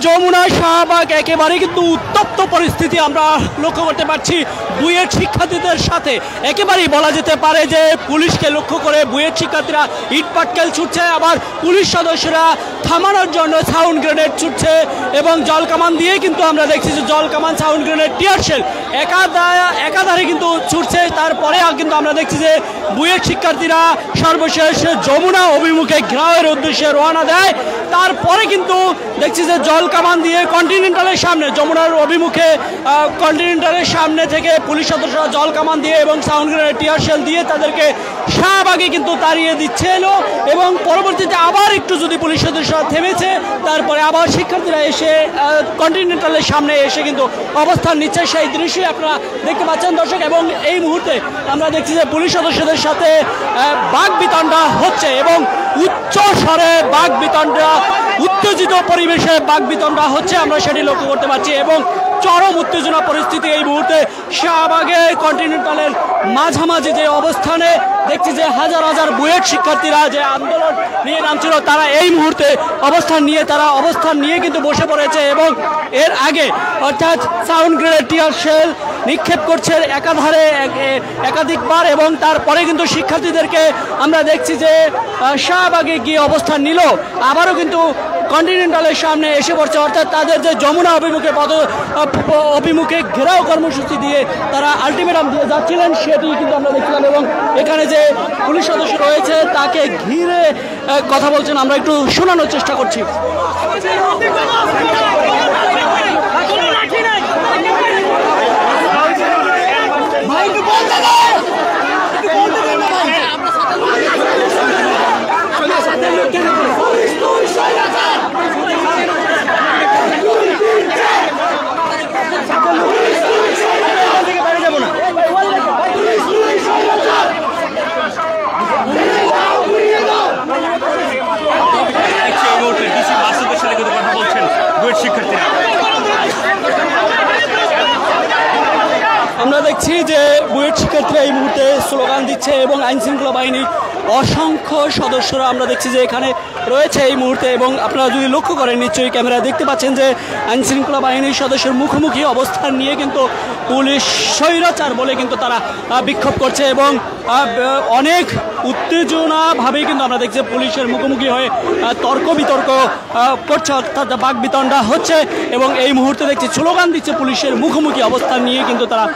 যমুনা শাহবাগ একেবারে কিন্তু উত্তপ্ত পরিস্থিতি আমরা লক্ষ্য করতে পারছি। বুয়েট শিক্ষার্থীদের সাথে একেবারেই বলা যেতে পারে যে পুলিশকে লক্ষ্য করে বুয়েট শিক্ষার্থীরা ইট পাটকেল ছুটছে, আবার পুলিশ সদস্যরা থামানোর জন্য সাউন্ড গ্রেনেড ছুটছে এবং জল কামান দিয়ে কিন্তু আমরা দেখছি যে জল কামান, সাউন্ড গ্রেনেড, টিয়ার শেল একাধারে কিন্তু ছুটছে। তারপরে কিন্তু আমরা দেখছি যে বুয়েট শিক্ষার্থীরা সর্বশেষ যমুনা অভিমুখে ঘেরাওয়ের উদ্দেশ্যে রওনা দেয়। তারপরে কিন্তু দেখছি যে জল কামান দিয়ে কন্টিনেন্টালের সামনে, যমুনার অভিমুখে কন্টিনেন্টালের সামনে থেকে পুলিশ সদস্যরা জল কামান দিয়ে এবং সাউন্ড গ্রেনেড, টিয়ার শেল দিয়ে তাদেরকে শাহবাগে কিন্তু তাড়িয়ে দিচ্ছিল এবং পরবর্তীতে আবার একটু যদি পুলিশ সদস্যরা থেমেছে, তারপরে আবার শিক্ষার্থীরা এসে কন্টিনেন্টালের সামনে এসে কিন্তু অবস্থান নিচ্ছে। সেই দৃশ্যই আপনারা দেখতে পাচ্ছেন দর্শক। এবং এই মুহূর্তে আমরা দেখছি যে পুলিশ সদস্যদের সাথে বাকবিতণ্ডা হচ্ছে এবং উচ্চ স্বরে বাকবিতণ্ডা, উত্তেজিত পরিবেশে বাকবিতণ্ডা হচ্ছে, আমরা সেটি লক্ষ্য করতে পারছি। এবং চরম উত্তেজনা পরিস্থিতি এই মুহূর্তে শাহবাগে কন্টিনেন্টালের মাঝামাঝি যে অবস্থানে দেখছি যে হাজার হাজার বুয়েট শিক্ষার্থীরা যে আন্দোলন নিয়ে নামছিল, তারা এই মুহূর্তে অবস্থান নিয়ে কিন্তু বসে পড়েছে এবং এর আগে অর্থাৎ সাউন্ড গ্রেনেড, টিয়ার শেল নিক্ষেপ করছে একাধিকবার এবং তারপরে কিন্তু শিক্ষার্থীদেরকে আমরা দেখছি যে শাহবাগে গিয়ে অবস্থান নিল, আবারও কিন্তু কন্টিনেন্টালের সামনে এসে পড়ছে। অর্থাৎ তাদের যে যমুনা অভিমুখে ঘেরাও কর্মসূচি দিয়ে তারা আলটিমেটাম দিয়ে যাচ্ছিলেন, সেটি কিন্তু আমরা দেখছিলাম। এবং এখানে যে পুলিশ সদস্য রয়েছে তাকে ঘিরে কথা বলছেন, আমরা একটু শোনানোর চেষ্টা করছি। আমরা দেখছি যে বুয়েট শিক্ষার্থীরা এই মুহূর্তে স্লোগান দিচ্ছে এবং আইন শৃঙ্খলা বাহিনীর অসংখ্য সদস্যরা আমরা দেখছি যে এখানে রয়েছে এই মুহূর্তে। এবং আপনারা যদি লক্ষ্য করেন, নিশ্চয়ই ক্যামেরা দেখতে পাচ্ছেন যে আইন শৃঙ্খলা বাহিনীর সদস্যের মুখোমুখি অবস্থান নিয়ে কিন্তু পুলিশ স্বৈরাচার বলে কিন্তু তারা বিক্ষোভ করছে এবং অনেক উত্তেজনাভাবেই কিন্তু আমরা দেখছি পুলিশের মুখোমুখি হয়ে তর্ক বিতর্ক করছে, অর্থাৎ বাকবিতণ্ডা হচ্ছে। এবং এই মুহূর্তে দেখছি স্লোগান দিচ্ছে পুলিশের মুখোমুখি অবস্থান নিয়ে কিন্তু তারা